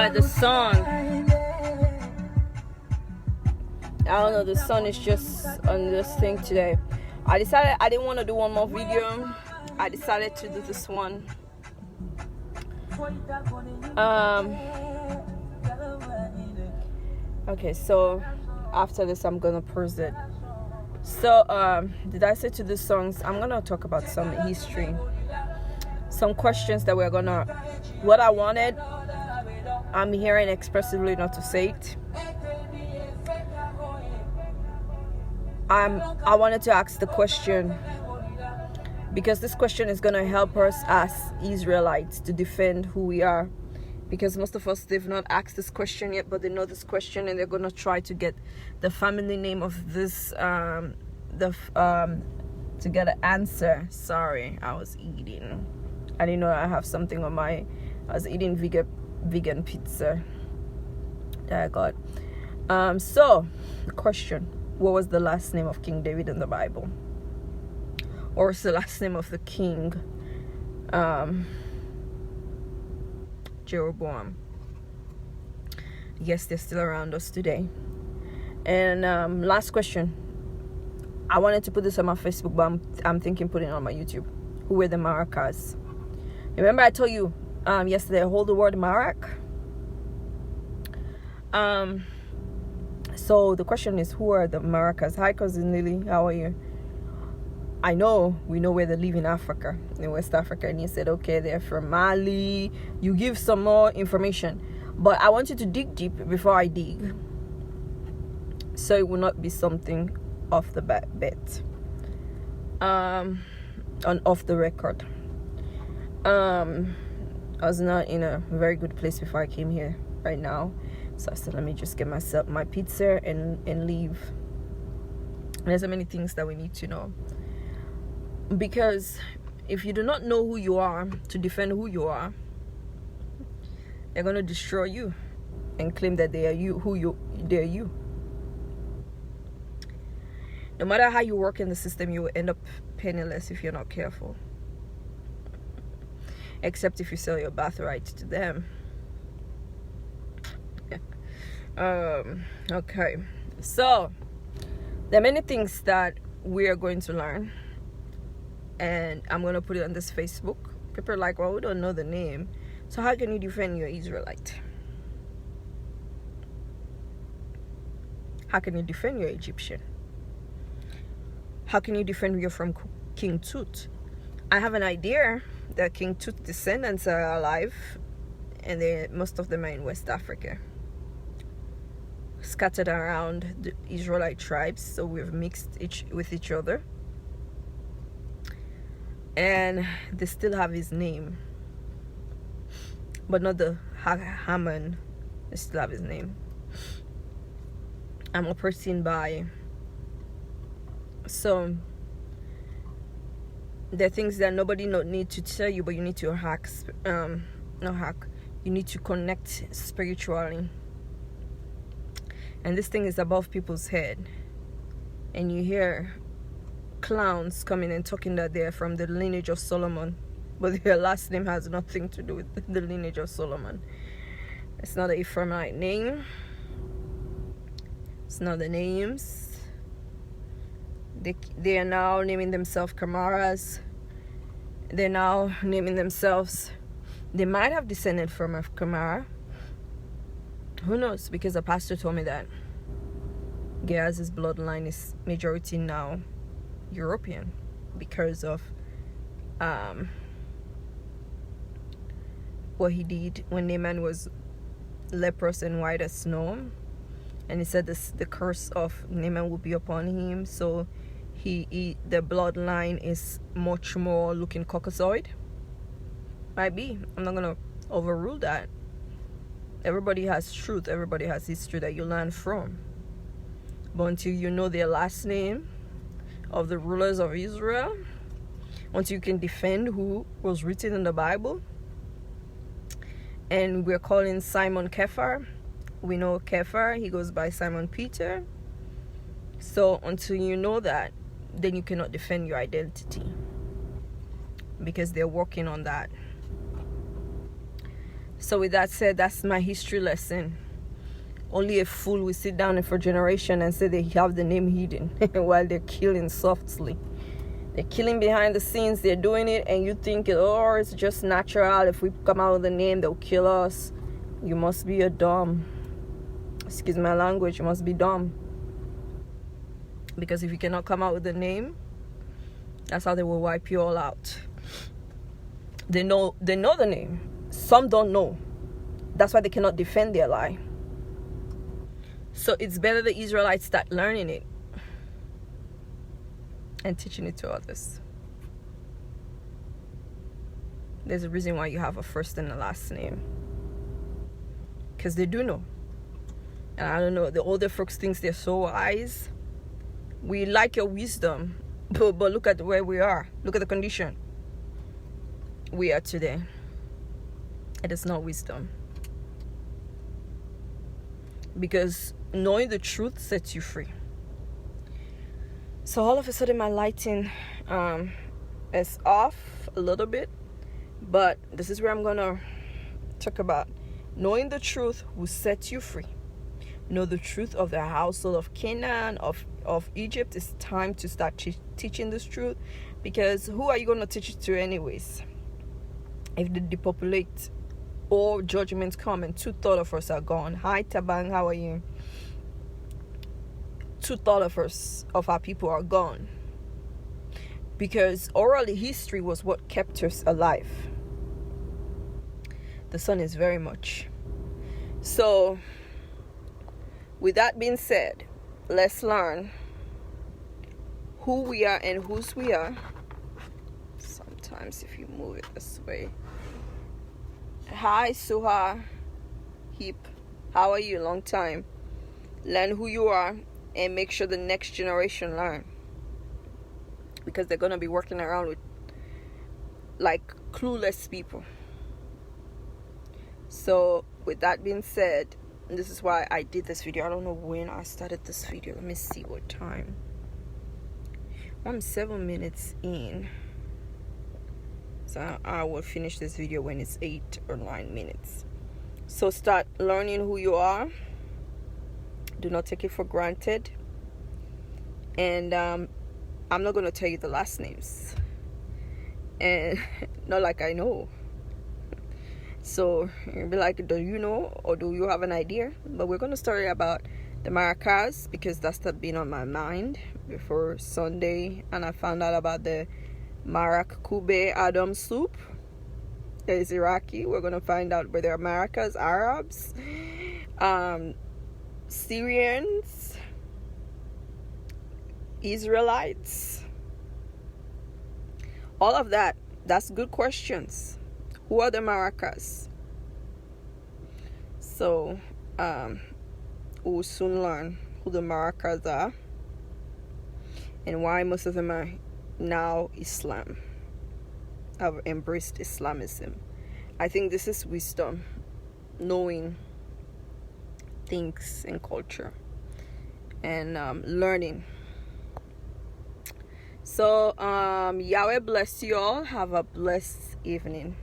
Yeah, the sun. I don't know, the sun is just on this thing today. I decided I didn't want to do one more video. I decided to do this one. Okay, so after this I'm gonna pause it. So did I say to the songs, I'm gonna talk about some history, some questions that we're gonna, what I wanted, I'm hearing expressively not to say it. I wanted to ask the question because this question is gonna help us as Israelites to defend who we are, because most of us, they've not asked this question yet, but they know this question and they're gonna try to get the family name of this to get an answer. Sorry, I was eating. I didn't know I have something on my. I was eating vegan pizza that I got. So the question: what was the last name of King David in the Bible? Or was the last name of the king? Jeroboam. Yes, they're still around us today. And last question. I wanted to put this on my Facebook, but I'm thinking putting it on my YouTube. Who were the Maracas? Remember I told you yesterday, hold the word Marak. So the question is, who are the Maracas? Hi, cousin Lily, how are you? I know we know where they live in Africa, in West Africa, and you said, okay, they're from Mali. You give some more information, but I want you to dig deep before I dig, so it will not be something off the bet, off the record. I was not in a very good place before I came here right now, so I said, let me just get myself my pizza and leave. There's so many things that we need to know, because if you do not know who you are to defend who you are, they're going to destroy you and claim that they are you, they're you. No matter how you work in the system, you will end up penniless if you're not careful. Except if you sell your birthright to them. Okay. So, there are many things that we are going to learn. And I'm going to put it on this Facebook. People are like, well, we don't know the name. So how can you defend your Israelite? How can you defend your Egyptian? How can you defend you're from King Tut? I have an idea that King Tut descendants are alive, and most of them are in West Africa, scattered around the Israelite tribes. So we've mixed with each other, and they still have his name, but not the Haman. They still have his name. I'm operating by. So there are things that nobody need to tell you, but you need to you need to connect spiritually. And this thing is above people's head, and you hear clowns coming and talking that they're from the lineage of Solomon, but their last name has nothing to do with the lineage of Solomon. It's not an Ephraimite name. It's not the names. They are now naming themselves Kamaras. They're now naming themselves. They might have descended from a Kamara. Who knows? Because the pastor told me that Geaz's bloodline is majority now European because of what he did when Naaman was leprous and white as snow. And he said the curse of Naaman will be upon him. So the bloodline is much more looking Caucasoid. Might be. I'm not gonna overrule that. Everybody has truth. Everybody has history that you learn from. But until you know their last name of the rulers of Israel, until you can defend who was written in the Bible, and we're calling Simon Kephar. We know Kephar. He goes by Simon Peter. So until you know that, then you cannot defend your identity, because they're working on that. So with that said, that's my history lesson. Only a fool will sit down for generation and say they have the name hidden while they're killing softly. They're killing behind the scenes. They're doing it, and you think, oh, it's just natural. If we come out with a name, they'll kill us. You must be a dumb. Excuse my language. You must be dumb. Because if you cannot come out with a name, that's how they will wipe you all out. They know the name. Some don't know. That's why they cannot defend their lie. So it's better the Israelites start learning it and teaching it to others. There's a reason why you have a first and a last name. Because they do know. And I don't know, the older folks think they're so wise. We like your wisdom, but look at where we are. Look at the condition we are today. It is not wisdom. Because knowing the truth sets you free. So all of a sudden my lighting is off a little bit, but this is where I'm gonna talk about knowing the truth will set you free. Know the truth of the household of Canaan, of Egypt. It's time to start teaching this truth, because who are you going to teach it to anyways? If they depopulate or judgments come and 2/3 of us are gone. Hi Tabang, how are you? 2/3 of our people are gone, because oral history was what kept us alive. The sun is very much. So with that being said, let's learn who we are and whose we are. Sometimes if you move it this way. Hi Suha Heap, how are you? Long time. Learn who you are and make sure the next generation learn, because they're going to be working around with like clueless people. So with that being said, this is why I did this video. I don't know when I started this video. Let me see what time. I'm 7 minutes in. So I will finish this video when it's 8 or 9 minutes. So start learning who you are. Do not take it for granted. And I'm not going to tell you the last names. And not like I know. So you'll be like, do you know, or do you have an idea? But we're going to start about the maracas, because that's been on my mind before Sunday, and I found out about the marac kube Adam soup. That is Iraqi. We're going to find out whether maracas, Arabs, Syrians, Israelites, all of that. That's good questions. Who are the maracas? So we'll soon learn who the maracas are and why most of them are now Islam, have embraced Islamism. I think this is wisdom, knowing things and culture, and learning. So Yahweh bless you all. Have a blessed evening.